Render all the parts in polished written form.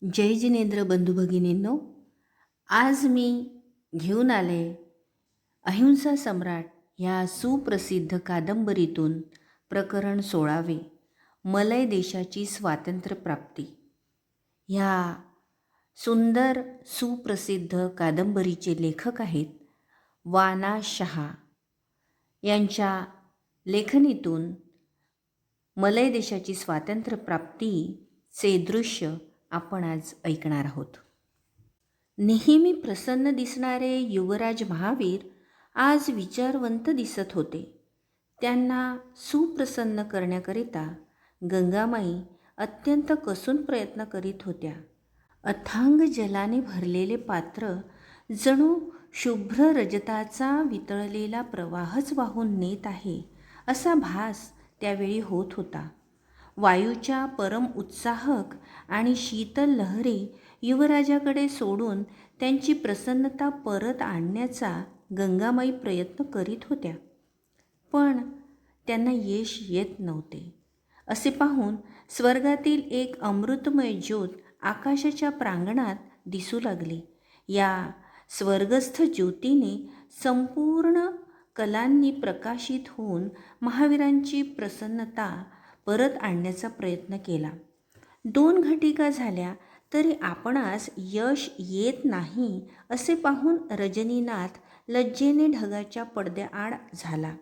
जय जिनेंद्र बंधू भगिनींनो, आज मी घेऊन आले अहिंसा सम्राट ह्या सुप्रसिद्ध कादंबरीतून प्रकरण 16वे, मलय देशाची स्वातंत्र्यप्राप्ती. ह्या सुंदर सुप्रसिद्ध कादंबरीचे लेखक आहेत वाना शहा. यांच्या लेखनीतून मलय देशाची स्वातंत्र्यप्राप्तीचे दृश्य आपण आज ऐकणार आहोत. नेहमी प्रसन्न दिसणारे युवराज महावीर आज विचारवंत दिसत होते. त्यांना सुप्रसन्न करण्याकरिता गंगामाई अत्यंत कसून प्रयत्न करीत होत्या. अथांग जलाने भरलेले पात्र जणू शुभ्र रजताचा वितळलेला प्रवाहच वाहून नेत आहे असा भास त्यावेळी होत होता. वायूच्या परम उत्साहक आणि शीतल लहरी युवराजाकडे सोडून त्यांची प्रसन्नता परत आणण्याचा गंगामाई प्रयत्न करीत होत्या, पण त्यांना यश येत नव्हते. असे पाहून स्वर्गातील एक अमृतमय ज्योत आकाशाच्या प्रांगणात दिसू लागली. या स्वर्गस्थ ज्योतीने संपूर्ण कलांनी प्रकाशित होऊन महावीरांची प्रसन्नता परत आणण्याचा प्रयत्न केला. 2 घटिका झाल्या तरी आपणास यश येत नाही असे पाहून रजनीनाथ लज्जेने ढगाच्या पडद्याआड झाला.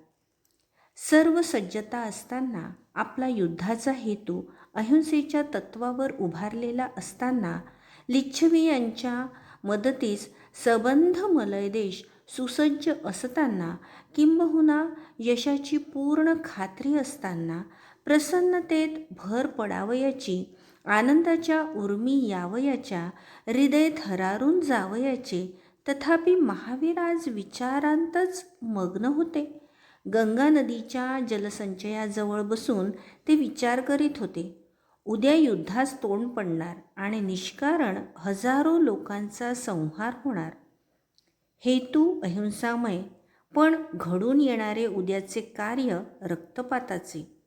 सर्व सज्जता असताना, आपला युद्धाचा हेतू अहिंसेच्या तत्वावर उभारलेला असताना, लिच्छवी यांच्या मदतीस सबंध मलय देश सुसज्ज असताना, किंबहुना यशाची पूर्ण खात्री असताना, प्रसन्नतेत भर पडावयाची, आनंदाच्या उर्मी यावयाच्या, हृदय थरारून जावयाचे, तथापि महावीर आज विचारांतच मग्न होते. गंगा नदीच्या जलसंचयाजवळ बसून ते विचार करीत होते. उद्या युद्धास तोंड पडणार आणि निष्कारण हजारो लोकांचा संहार होणार. हेतू अहिंसामय, पण घडून येणारे उद्याचे कार्य रक्तपाताचे.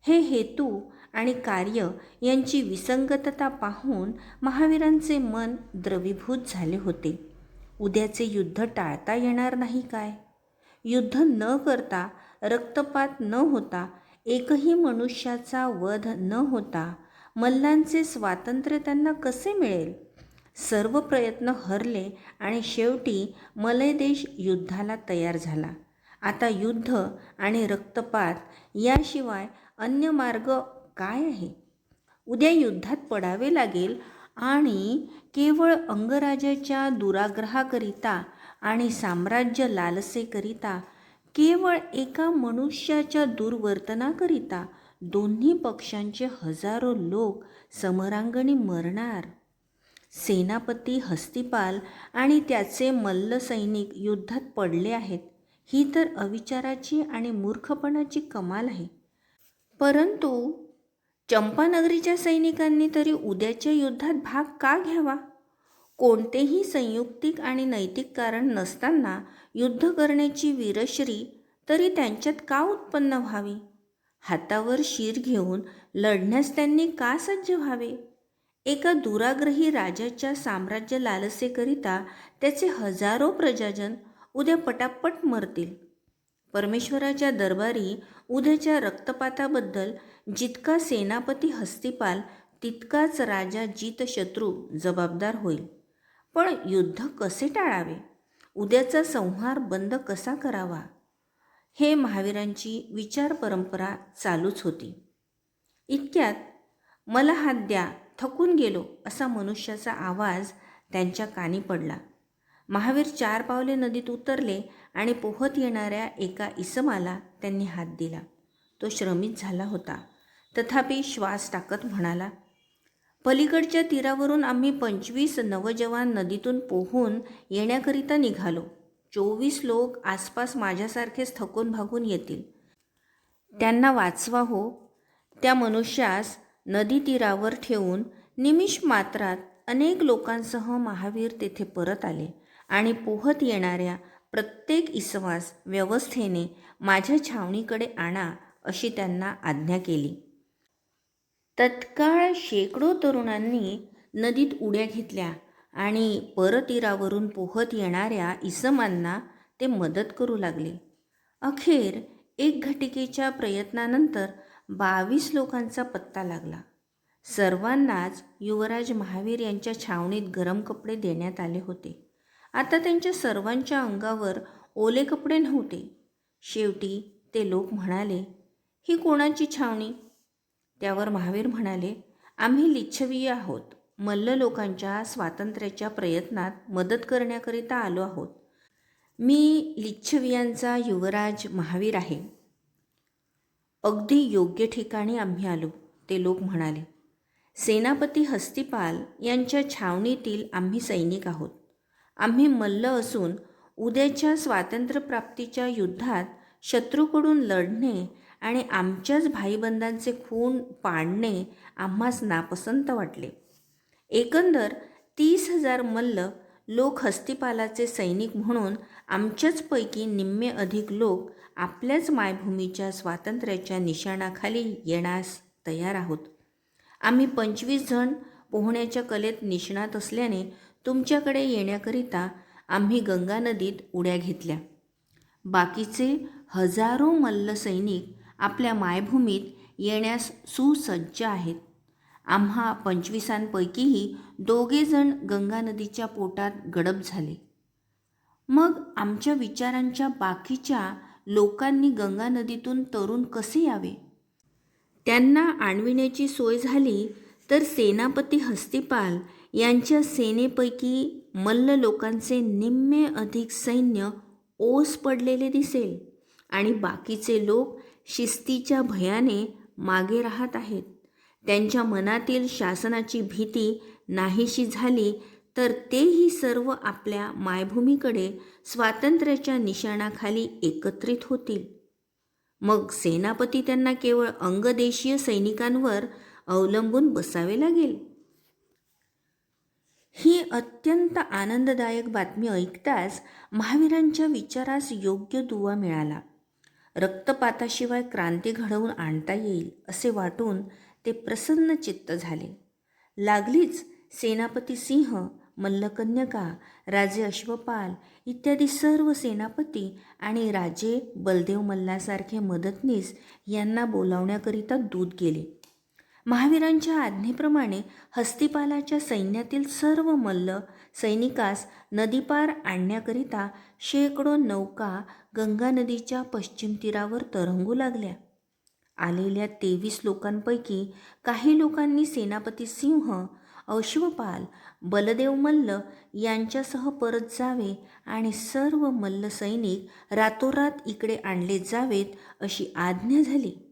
हे हेतू आणि कार्य यांची विसंगतता पाहून महावीरांचे मन द्रवीभूत झाले होते. उद्याचे युद्ध टाळता येणार नाही काय? युद्ध न करता, रक्तपात न होता, एकही मनुष्याचा वध न होता मल्लांचे स्वातंत्र्य त्यांना कसे मिळेल? सर्व प्रयत्न हरले आणि शेवटी मलय देश युद्धाला तयार झाला. आता युद्ध आणि रक्तपात याशिवाय अन्य मार्ग काय आहे? उद्या युद्धात पडावे लागेल आणि केवळ अंगराजाच्या दुराग्रहाकरिता आणि साम्राज्य लालसेकरिता, केवळ एका मनुष्याच्या दुर्वर्तनाकरिता दोन्ही पक्षांचे हजारो लोक समरांगणी मरणार. सेनापती हस्तिपाल आणि त्याचे मल्ल सैनिक युद्धात पडले आहेत, ही तर अविचाराची आणि मूर्खपणाची कमाल आहे. परंतु चंपानगरीच्या सैनिकांनी तरी उद्याच्या युद्धात भाग का घ्यावा? कोणतेही संयुक्तिक आणि नैतिक कारण नसताना युद्ध करण्याची वीरश्री तरी त्यांच्यात का उत्पन्न व्हावी? हातावर शीर घेऊन लढण्यास त्यांनी का सज्ज व्हावे? एका दुराग्रही राजाच्या साम्राज्य लालसेकरिता त्याचे हजारो प्रजाजन उद्या पटापट मरतील. परमेश्वराच्या दरबारी उद्याच्या रक्तपाताबद्दल जितका सेनापती हस्तिपाल, तितकाच राजा जितशत्रू जबाबदार होईल. पण युद्ध कसे टाळावे? उद्याचा संहार बंद कसा करावा? हे महावीरांची विचार परंपरा चालूच होती. इतक्यात मला हात द्या, थकून गेलो असा मनुष्याचा आवाज त्यांच्या कानी पडला. महावीर 4 पावले नदीत उतरले आणि पोहत येणाऱ्या एका इसमाला त्यांनी हात दिला. तो श्रमित झाला होता, तथापि श्वास टाकत म्हणाला, पलीकडच्या तीरावरून आम्ही 25 नवजवान नदीतून पोहून येण्याकरिता निघालो. 24 लोक आसपास माझ्यासारखेच थकून भागून येतील. त्यांना वाचवा हो. त्या मनुष्यास नदी तीरावर ठेवून निमिष मात्रात अनेक लोकांसह महावीर तेथे परत आले आणि पोहत येणाऱ्या प्रत्येक इसमास व्यवस्थेने माझ्या छावणीकडे आणा अशी त्यांना आज्ञा केली. तत्काळ शेकडो तरुणांनी नदीत उड्या घेतल्या आणि परतीरावरून पोहत येणाऱ्या इसमांना ते मदत करू लागले. अखेर एक घटिकेच्या प्रयत्नानंतर 22 लोकांचा पत्ता लागला. सर्वांनाच युवराज महावीर यांच्या छावणीत गरम कपडे देण्यात आले होते. आता त्यांच्या सर्वांच्या अंगावर ओले कपडे नव्हते. शेवटी ते लोक म्हणाले, ही कोणाची छावणी? त्यावर महावीर म्हणाले, आम्ही लिच्छवी आहोत. मल्ल लोकांच्या स्वातंत्र्याच्या प्रयत्नात मदत करण्याकरिता आलो आहोत. मी लिच्छवियांचा युवराज महावीर आहे. अगदी योग्य ठिकाणी आम्ही आलो, ते लोक म्हणाले. सेनापती हस्तिपाल यांच्या छावणीतील आम्ही सैनिक आहोत. आम्ही मल्ल असून उद्याच्या स्वातंत्र्यप्राप्तीच्या युद्धात शत्रूकडून लढणे आणि आमच्याच भाईबंधांचे खून पाडणे आम्हास नापसंत वाटले. एकंदर 30,000 मल्ल लोक हस्तिपालाचे सैनिक म्हणून आमच्याचपैकी निम्मे अधिक लोक आपल्याच मायभूमीच्या स्वातंत्र्याच्या निशाणाखाली येण्यास तयार आहोत. आम्ही 25 जण पोहण्याच्या कलेत निष्णात असल्याने तुमच्याकडे येण्याकरिता आम्ही गंगा नदीत उड्या घेतल्या. बाकीचे हजारो मल्ल सैनिक आपल्या मायभूमीत येण्यास सुसज्ज आहेत. आम्हा 25 दोघे जण गंगा नदीच्या पोटात गडप झाले. मग आमच्या विचारांच्या बाकीच्या लोकांनी गंगा नदीतून तरून कसे यावे? त्यांना आणविण्याची सोय झाली तर सेनापती हस्तिपाल यांच्या सेनेपैकी मल्ल लोकांचे निम्मे अधिक सैन्य ओस पडलेले दिसेल आणि बाकीचे लोक शिस्तीच्या भयाने मागे राहत आहेत. त्यांच्या मनातील शासनाची भीती नाहीशी झाली तर तेही सर्व आपल्या मायभूमीकडे स्वातंत्र्याच्या निशाणाखाली एकत्रित होतील. मग सेनापती त्यांना केवळ अंगदेशीय सैनिकांवर अवलंबून बसावे लागेल. ही अत्यंत आनंददायक बातमी ऐकताच महावीरांच्या विचारास योग्य दुवा मिळाला. रक्तपाताशिवाय क्रांती घडवून आणता येईल असे वाटून ते प्रसन्न चित्त झाले. लागलीच सेनापती सिंह, मल्लकन्यका, राजे अश्वपाल इत्यादी सर्व सेनापती आणि राजे बलदेव मल्लासारखे मदतनीस यांना बोलावण्याकरिता दूत गेले. महावीरांच्या आज्ञेप्रमाणे हस्तिपालाच्या सैन्यातील सर्व मल्ल सैनिकास नदीपार आणण्याकरिता शेकडो नौका गंगा नदीच्या पश्चिम तीरावर तरंगू लागल्या. आलेल्या 23 लोकांपैकी काही लोकांनी सेनापती सिंह, अश्वपाल, बलदेव मल्ल यांच्यासह परत जावे आणि सर्व मल्ल सैनिक रातोरात इकडे आणले जावेत अशी आज्ञा झाली.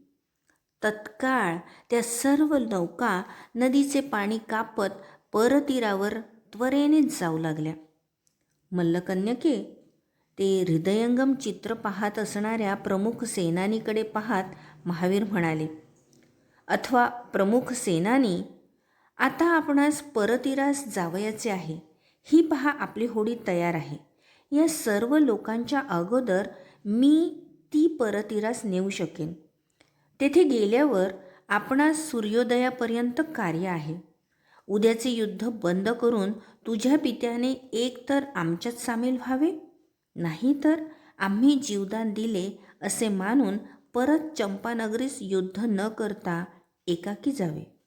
तत्काळ त्या सर्व नौका नदीचे पाणी कापत परतीरावर त्वरेने जाऊ लागल्या. मल्लकन्यके, ते हृदयंगम चित्र पाहत असणाऱ्या प्रमुख सेनानीकडे पाहत महावीर म्हणाले, अथवा प्रमुख सेनानी, आता आपणास परतीरास जावयाचे आहे. ही पहा, आपली होडी तयार आहे. या सर्व लोकांच्या अगोदर मी ती परतीरास नेऊ शकेन. तेथे गेल्यावर आपणास सूर्योदयापर्यंत कार्य आहे. उद्याचे युद्ध बंद करून तुझ्या पित्याने एकतर आमच्यात सामील व्हावे, नाहीतर आम्ही जीवदान दिले असे मानून परत चंपानगरीस युद्ध न करता एकाकी जावे.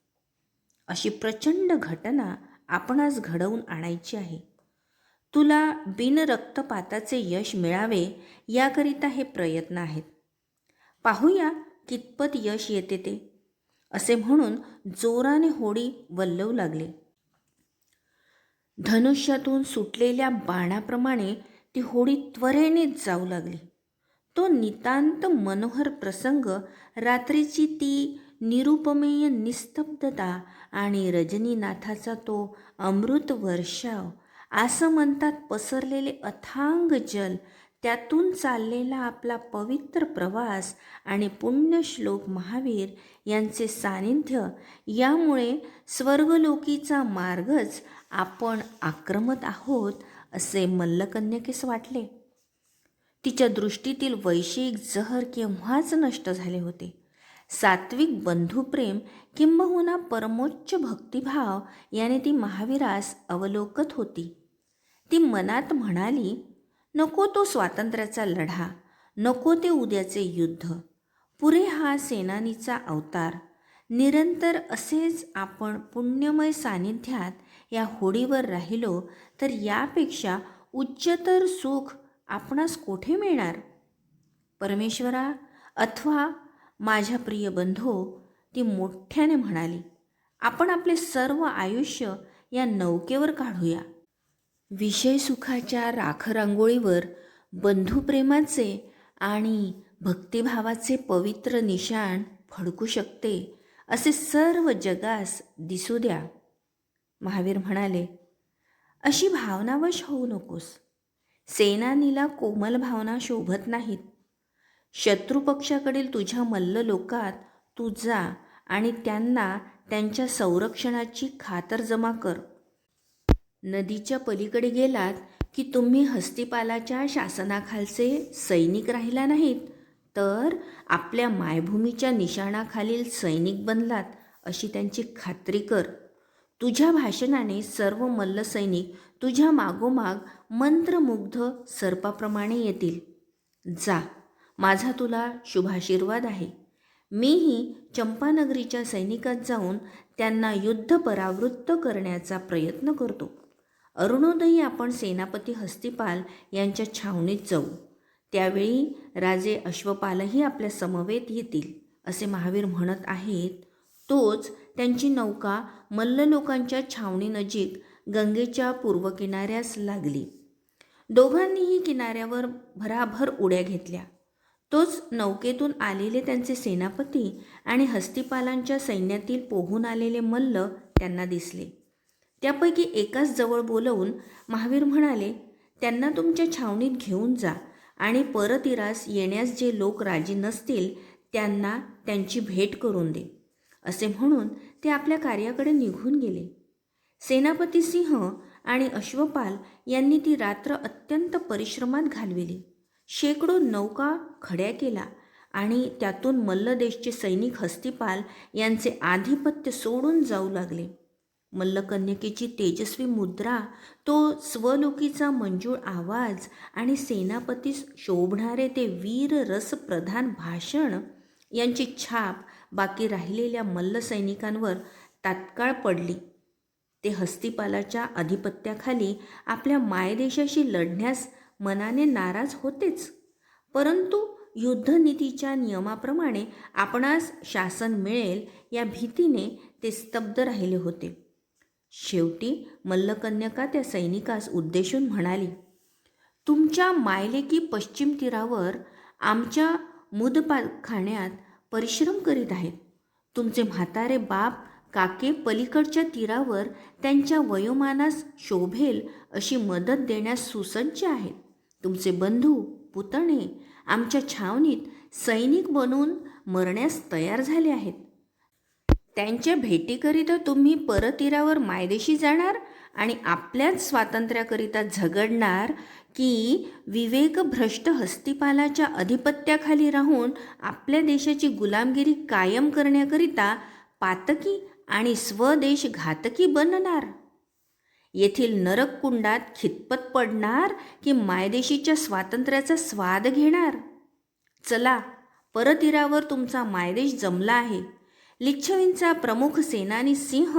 अशी प्रचंड घटना आपणास घडवून आणायची आहे. तुला बिनरक्तपाताचे यश मिळावे याकरिता हे प्रयत्न आहेत. पाहूया कितपत यश येते ते, असे म्हणून जोराने होडी वल्लवू लागले. धनुष्यातून सुटलेल्या बाणाप्रमाणे ती होडी त्वरेने जाऊ लागली. तो नितांत मनोहर प्रसंग, रात्रीची ती निरुपमेय निस्तब्धता आणि रजनीनाथाचा तो अमृत वर्षाव, आसमंतात पसरलेले अथांग जल, त्यातून चाललेला आपला पवित्र प्रवास आणि पुण्यश्लोक महावीर यांचे सानिध्य, यामुळे स्वर्गलोकीचा मार्गच आपण आक्रमत आहोत असे मल्लकन्यकेस वाटले. तिच्या दृष्टीतील वैश्विक जहर केव्हाच नष्ट झाले होते. सात्विक बंधुप्रेम किंबहुना परमोच्च भक्तिभाव याने ती महावीरास अवलोकत होती. ती मनात म्हणाली, नको तो स्वातंत्र्याचा लढा, नको ते उद्याचे युद्ध, पुरे हा सेनानीचा अवतार. निरंतर असेच आपण पुण्यमय सानिध्यात या होडीवर राहिलो तर यापेक्षा उच्चतर सुख आपणास कोठे मिळणार? परमेश्वरा अथवा माझ्या प्रिय बंधो, ती मोठ्याने म्हणाली, आपण आपले सर्व आयुष्य या नौकेवर काढूया. विषय सुखाच्या राखरांगोळीवर बंधुप्रेमाचे आणि भक्तिभावाचे पवित्र निशाण फडकू शकते असे सर्व जगास दिसू द्या. महावीर म्हणाले, अशी भावनावश होऊ नकोस. सेनानीला कोमल भावना शोभत नाहीत. शत्रुपक्षाकडील तुझ्या मल्ललोकात तू जा आणि त्यांना त्यांच्या संरक्षणाची खातरजमा कर. नदीच्या पलीकडे गेलात की तुम्ही हस्तिपालाच्या शासनाखालचे सैनिक राहिला नाहीत, तर आपल्या मायभूमीच्या निशाणाखालील सैनिक बनलात अशी त्यांची खात्री कर. तुझ्या भाषणाने सर्व मल्लसैनिक तुझ्या मागोमाग मंत्रमुग्ध सर्पाप्रमाणे येतील. जा, माझा तुला शुभाशीर्वाद आहे. मीही चंपानगरीच्या सैनिकात जाऊन त्यांना युद्ध परावृत्त करण्याचा प्रयत्न करतो. अरुणोदयी आपण सेनापती हस्तिपाल यांच्या छावणीत जाऊ. त्यावेळी राजे अश्वपालही आपल्या समवेत येतील असे महावीर म्हणत आहेत. तोच त्यांची नौका मल्ललोकांच्या छावणीनजीक गंगेच्या पूर्व किनाऱ्यास लागली. दोघांनीही किनाऱ्यावर भराभर उड्या घेतल्या. तोच नौकेतून आलेले त्यांचे सेनापती आणि हस्तिपालांच्या सैन्यातील पोहून आलेले मल्ल त्यांना दिसले. त्यापैकी एकाच जवळ बोलवून महावीर म्हणाले, त्यांना तुमच्या छावणीत घेऊन जा आणि परतीरास येण्यास जे लोक राजी नसतील त्यांना त्यांची भेट करून दे. असे म्हणून ते आपल्या कार्याकडे निघून गेले. सेनापती सिंह आणि अश्वपाल यांनी ती रात्र अत्यंत परिश्रमात घालविली. शेकडो नौका खड्या केला आणि त्यातून मल्लदेशचे सैनिक हस्तिपाल यांचे आधिपत्य सोडून जाऊ लागले. मल्लकन्यकेची तेजस्वी मुद्रा, तो स्वलोकीचा मंजूळ आवाज आणि सेनापतीस शोभणारे ते वीर रसप्रधान भाषण यांची छाप बाकी राहिलेल्या मल्लसैनिकांवर तात्काळ पडली. ते हस्तिपालाच्या अधिपत्याखाली आपल्या मायदेशाशी लढण्यास मनाने नाराज होतेच, परंतु युद्धनीतीच्या नियमाप्रमाणे आपणास शासन मिळेल या भीतीने ते स्तब्ध राहिले होते. शेवटी मल्लकन्यका त्या सैनिकास उद्देशून म्हणाली, तुमच्या मायलेकी पश्चिम तीरावर आमच्या मुदखाण्यात परिश्रम करीत आहेत. तुमचे म्हातारे बाप काके पलीकडच्या तीरावर त्यांच्या वयोमानास शोभेल अशी मदत देण्यास सुसज्ज आहेत. तुमचे बंधू पुतणे आमच्या छावणीत सैनिक बनून मरण्यास तयार झाले आहेत. त्यांच्या भेटीकरिता तुम्ही परतीरावर मायदेशी जाणार आणि आपल्याच स्वातंत्र्याकरिता झगडणार की विवेकभ्रष्ट हस्तिपालाच्या अधिपत्याखाली राहून आपल्या देशाची गुलामगिरी कायम करण्याकरिता पातकी आणि स्वदेश घातकी बनणार? येथील नरककुंडात खितपत पडणार की मायदेशीच्या स्वातंत्र्याचा स्वाद घेणार? चला, परतीरावर तुमचा मायदेश जमला आहे. लिच्छवींचा प्रमुख सेनानी सिंह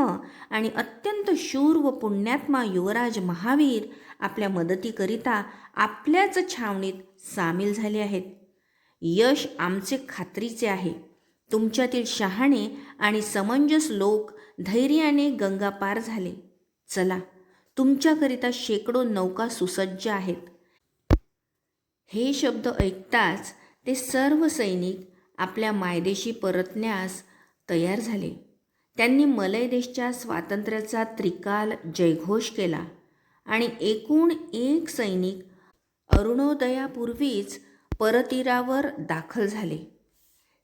आणि अत्यंत शूर व पुण्यात्मा युवराज महावीर आपल्या मदतीकरिता आपल्याच छावणीत सामील झाले आहेत. यश आमचे खात्रीचे आहे. तुमच्यातील शहाणे आणि समंजस लोक धैर्याने गंगा पार झाले. चला, तुमच्याकरिता शेकडो नौका सुसज्ज आहेत. हे शब्द ऐकताच ते सर्व सैनिक आपल्या मायदेशी परतण्यास तयार झाले. त्यांनी मलय देशच्या स्वातंत्र्याचा त्रिकाल जयघोष केला आणि एकूण एक सैनिक अरुणोदयापूर्वीच परतीरावर दाखल झाले.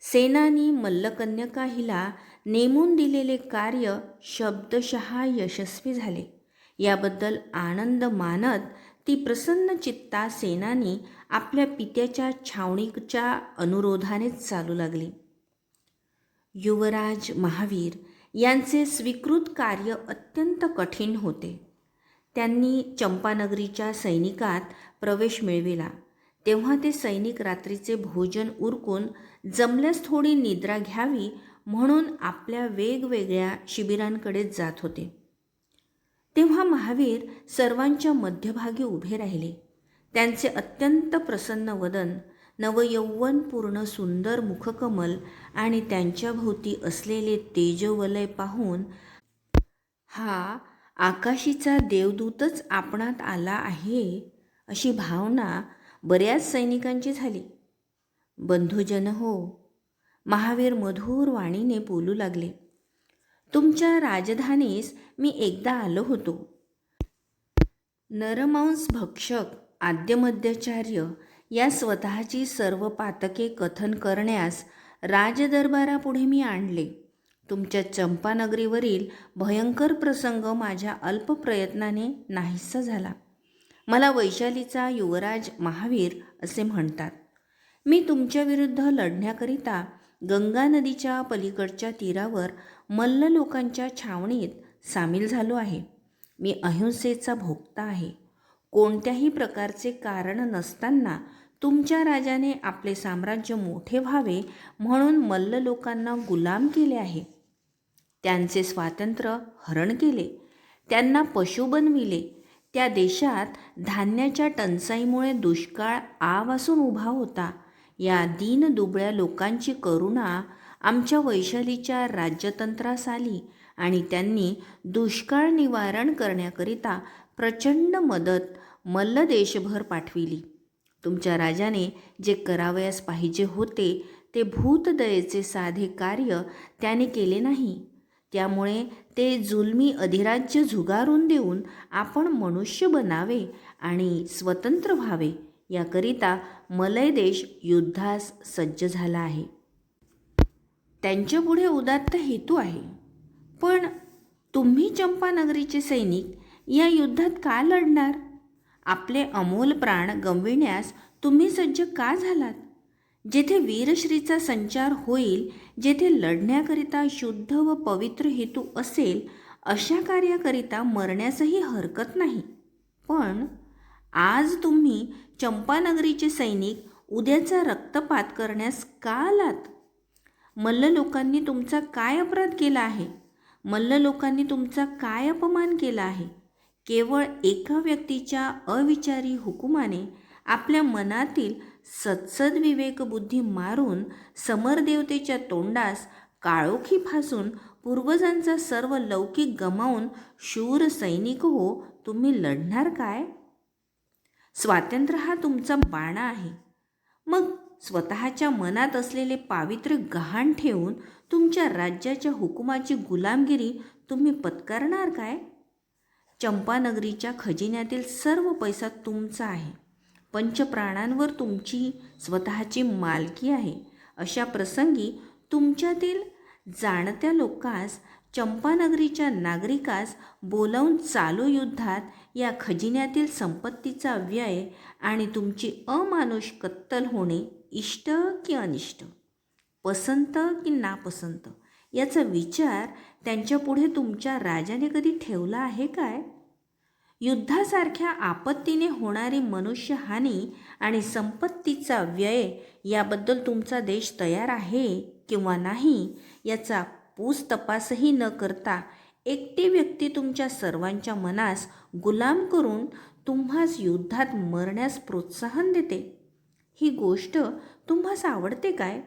सेनानी मल्लकन्यका हिला नेमून दिलेले कार्य शब्दशः यशस्वी झाले. याबद्दल आनंद मानत ती प्रसन्न चित्ता सेनानी आपल्या पित्याच्या छावणीच्या अनुरोधानेच चालू लागली. युवराज महावीर यांचे स्वीकृत कार्य अत्यंत कठीण होते. त्यांनी चंपानगरीच्या सैनिकात प्रवेश मिळविला. तेव्हा ते सैनिक रात्रीचे भोजन उरकून जमल्यास थोडी निद्रा घ्यावी म्हणून आपल्या वेगवेगळ्या शिबिरांकडे जात होते. तेव्हा महावीर सर्वांच्या मध्यभागी उभे राहिले. त्यांचे अत्यंत प्रसन्न वदन, नवयौवनपूर्ण सुंदर मुखकमल आणि त्यांच्याभोवती असलेले तेजोवलय पाहून हा आकाशीचा देवदूतच आपणात आला आहे अशी भावना बऱ्याच सैनिकांची झाली. बंधुजन हो, महावीर मधुर वाणीने बोलू लागले. तुमच्या राजधानीस मी एकदा आलो होतो. नरमांस भक्षक आद्यमध्याचार्य या स्वतःची सर्व पातके कथन करण्यास राजदरबारापुढे मी आणले. तुमच्या चंपानगरीवरील भयंकर प्रसंग माझ्या अल्प प्रयत्नाने नाहीसा झाला. मला वैशालीचा युवराज महावीर असे म्हणतात. मी तुमच्याविरुद्ध लढण्याकरिता गंगा नदीच्या पलीकडच्या तीरावर मल्ल लोकांच्या छावणीत सामील झालो आहे. मी अहिंसेचा भोक्ता आहे. कोणत्याही प्रकारचे कारण नसताना तुमच्या राजाने आपले साम्राज्य मोठे व्हावे म्हणून मल्ल लोकांना गुलाम केले आहे. त्यांचे स्वातंत्र्य हरण केले, त्यांना पशु बनविले. त्या देशात धान्याच्या टंचाईमुळे दुष्काळ आवासून उभा होता. या दीनदुबळ्या लोकांची करुणा आमच्या वैशालीच्या राज्यतंत्रास आली आणि त्यांनी दुष्काळ निवारण करण्याकरिता प्रचंड मदत मल्ल देशभर पाठविली. तुमच्या राजाने जे करावयास पाहिजे होते ते भूतदयेचे साधे कार्य त्याने केले नाही. त्यामुळे ते जुलमी अधिराज्य झुगारून देऊन आपण मनुष्य बनावे आणि स्वतंत्र व्हावे याकरिता मलय देश युद्धास सज्ज झाला आहे. त्यांच्यापुढे उदात्त हेतू आहे. पण तुम्ही चंपानगरीचे सैनिक या युद्धात का लढणार? आपले अमोल प्राण गमविण्यास तुम्ही सज्ज का झालात? जेथे वीरश्रीचा संचार होईल, जेथे लढण्याकरिता शुद्ध व पवित्र हेतू असेल, अशा कार्याकरिता मरण्यासही हरकत नाही. पण आज तुम्ही चंपानगरीचे सैनिक उद्याचा रक्तपात करण्यास का आलात? मल्ल लोकांनी तुमचा काय अपराध केला आहे? मल्ल लोकांनी तुमचा काय अपमान केला आहे? केवळ एका व्यक्तीच्या अविचारी हुकुमाने आपल्या मनातील सत्सद विवेकबुद्धी मारून समरदेवतेच्या तोंडास काळोखी फासून पूर्वजांचा सर्व लौकिक गमावून शूर सैनिक हो तुम्ही लढणार काय? स्वातंत्र्य हा तुमचा बाणा आहे. मग स्वतःच्या मनात असलेले पावित्र्य गहाण ठेवून तुमच्या राज्याच्या हुकुमाची गुलामगिरी तुम्ही पत्करणार काय? चंपानगरीच्या खजिन्यातील सर्व पैसा तुमचा आहे. पंचप्राणांवर तुमची स्वतःची मालकी आहे. अशा प्रसंगी तुमच्यातील जाणत्या लोकांस, चंपानगरीच्या नागरिकास बोलावून चालू युद्धात या खजिन्यातील संपत्तीचा व्यय आणि तुमची अमानुष कत्तल होणे इष्ट की अनिष्ट, पसंत की नापसंत याचा विचार त्यांच्यापुढे तुमच्या राजाने कधी ठेवला आहे काय? युद्धासारख्या आपत्तीने होणारी मनुष्यहानी आणि संपत्तीचा व्यय याबद्दल तुमचा देश तयार आहे किंवा नाही याचा पूसतपासही न करता एकटी व्यक्ती तुमच्या सर्वांच्या मनास गुलाम करून तुम्हास युद्धात मरण्यास प्रोत्साहन देते. ही गोष्ट तुम्हास आवडते काय?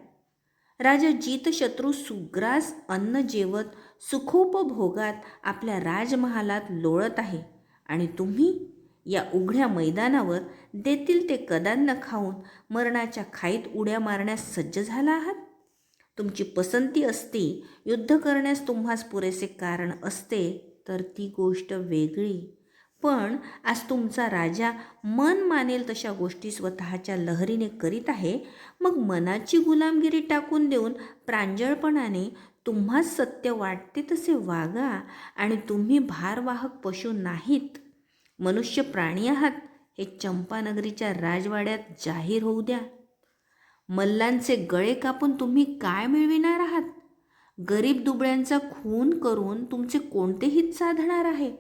राजा जितशत्रू सुग्रास अन्न जेवत सुखोपभोगात आपल्या राजमहालात लोळत आहे आणि तुम्ही या उघड्या मैदानावर देतील ते कदान्न खाऊन मरणाच्या खाईत उड्या मारण्यास सज्ज झाला आहात. तुमची पसंती असती, युद्ध करण्यास तुम्हास पुरेसे कारण असते तर ती गोष्ट वेगळी. पण आज तुमचा राजा मन मानेल तशा गोष्टी स्वतःच्या लहरीने करीत आहे. मग मनाची गुलामगिरी टाकून देऊन प्रांजळपणाने तुम्हास सत्य वाटते तसे वागा आणि तुम्ही भारवाहक पशु नाहीत, मनुष्य प्राणी आहात हे चंपानगरीच्या राजवाड्यात जाहीर होऊ द्या. मल्लांचे गळे कापून तुम्ही काय मिळविणार आहात? गरीब दुबळ्यांचा खून करून तुमचे कोणते हित साधणार आहे?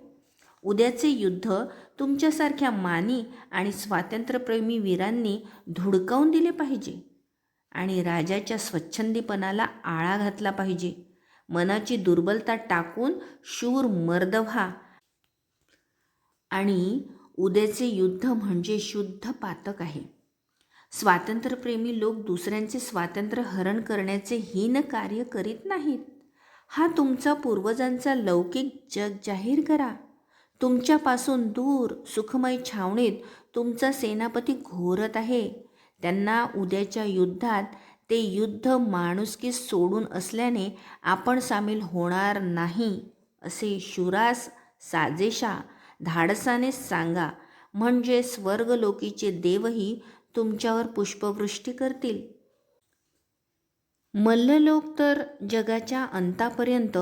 उद्याचे युद्ध तुमच्यासारख्या मानी आणि स्वातंत्र्यप्रेमी वीरांनी धुडकावून दिले पाहिजे आणि राजाच्या स्वच्छंदीपणाला आळा घातला पाहिजे. मनाची दुर्बलता टाकून शूर मर्द व्हा. आणि उद्याचे युद्ध म्हणजे शुद्ध पातक आहे. स्वातंत्र्यप्रेमी लोक दुसऱ्यांचे स्वातंत्र्य हरण करण्याचे हीन कार्य करीत नाहीत. हा तुमचा पूर्वजांचा लौकिक जग जाहीर करा. तुमच्यापासून दूर सुखमय छावणीत तुमचा सेनापती घोरत आहे. त्यांना उद्याच्या युद्धात ते युद्ध माणुसकी सोडून असल्याने आपण सामील होणार नाही असे शुरास साजेशा धाडसाने सांगा, म्हणजे स्वर्गलोकीचे देवही तुमच्यावर पुष्पवृष्टी करतील. मल्ललोक तर जगाच्या अंतापर्यंत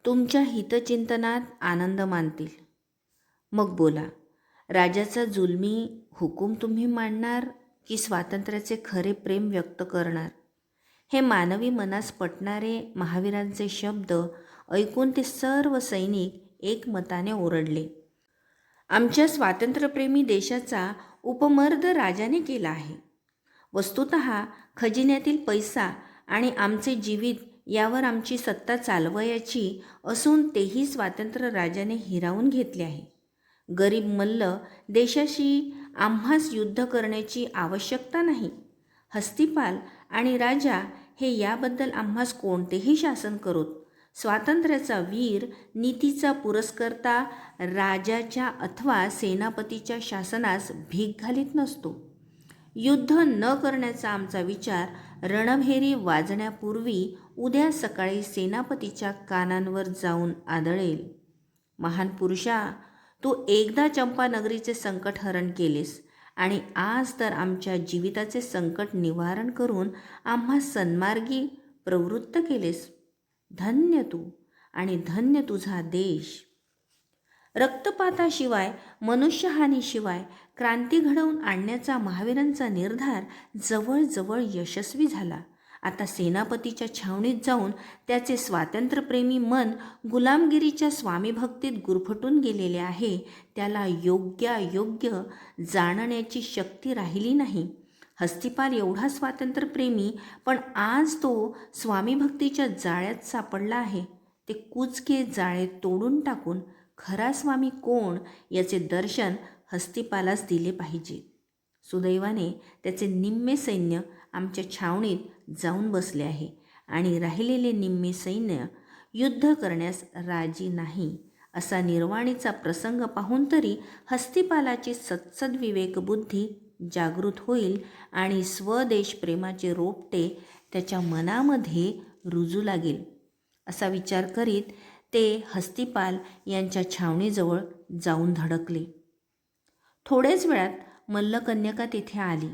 तुमच्या हितचिंतनात आनंद मानतील. मग बोला, राजाचा जुलमी हुकूम तुम्ही मांडणार की स्वातंत्र्याचे खरे प्रेम व्यक्त करणार? हे मानवी मनास पटणारे महावीरांचे शब्द ऐकून ते सर्व सैनिक एकमताने ओरडले. आमच्या स्वातंत्र्यप्रेमी देशाचा उपमर्द राजाने केला आहे. वस्तुतः खजिन्यातील पैसा आणि आमचे जीवित यावर आमची सत्ता चालवायची असून तेही स्वातंत्र्य राजाने हिरावून घेतले आहे. गरीब मल्ल देशाशी आम्हास युद्ध करण्याची आवश्यकता नाही. हस्तिपाल आणि राजा हे याबद्दल आम्हास कोणतेही शासन करोत. स्वातंत्र्याचा वीर नीतीचा पुरस्कर्ता राजाच्या अथवा सेनापतीच्या शासनास भीक घालीत नसतो. युद्ध न करण्याचा आमचा विचार रणभेरी वाजण्यापूर्वी उद्या सकाळी सेनापतीच्या कानांवर जाऊन आदळेल. महान पुरुषा, तू एकदा चंपानगरीचे संकट हरण केलेस आणि आज तर आमच्या जीविताचे संकट निवारण करून आम्हा सन्मार्गी प्रवृत्त केलेस. धन्य तू आणि धन्य तुझा देश. रक्तपाताशिवाय मनुष्यहानीशिवाय क्रांती घडवून आणण्याचा महावीरांचा निर्धार जवळजवळ यशस्वी झाला. आता सेनापतीच्या छावणीत जाऊन त्याचे स्वातंत्र्यप्रेमी मन गुलामगिरीच्या स्वामीभक्तीत गुरफटून गेलेले आहे. त्याला योग्य जाणण्याची शक्ती राहिली नाही. हस्तिपाल एवढा स्वातंत्र्यप्रेमी, पण आज तो स्वामीभक्तीच्या जाळ्यात सापडला आहे. ते कुचके जाळे तोडून टाकून खरा स्वामी कोण याचे दर्शन हस्तिपालास दिले पाहिजे. सुदैवाने त्याचे निम्मे सैन्य आमच्या छावणीत जाऊन बसले आहे आणि राहिलेले निम्मे सैन्य युद्ध करण्यास राजी नाही. असा निर्वाणीचा प्रसंग पाहून तरी हस्तिपालाची सत्सद्विवेक बुद्धी जागृत होईल आणि स्वदेश प्रेमाचे रोपटे त्याच्या मनामध्ये रुजू लागेल असा विचार करीत ते हस्तिपाल यांच्या छावणीजवळ जाऊन धडकले. थोड्याच वेळात मल्लकन्यका तेथे आली.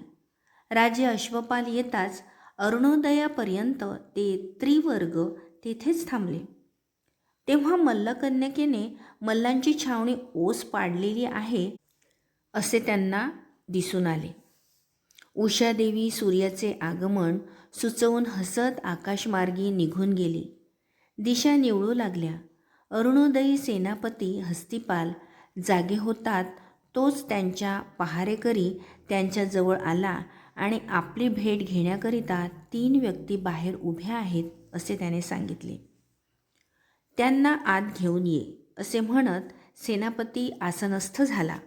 राजे अश्वपाल येताच अरुणोदयापर्यंत ते त्रिवर्ग तेथेच थांबले. तेव्हा मल्लकन्यकेने मल्लांची छावणी ओस पाडलेली आहे असे त्यांना दिसून आले. उषादेवी सूर्याचे आगमन सुचवून हसत आकाशमार्गी निघून गेली. दिशा निवळू लागल्या. अरुणोदयी सेनापती हस्तिपाल जागे होतात तोच त्यांच्या पहारेकरी त्यांच्याजवळ आला आणि आपली भेट घेण्याकरिता 3 व्यक्ती बाहेर उभ्या आहेत असे त्याने सांगितले. त्यांना आत घेऊन ये असे म्हणत सेनापती आसनस्थ झाला.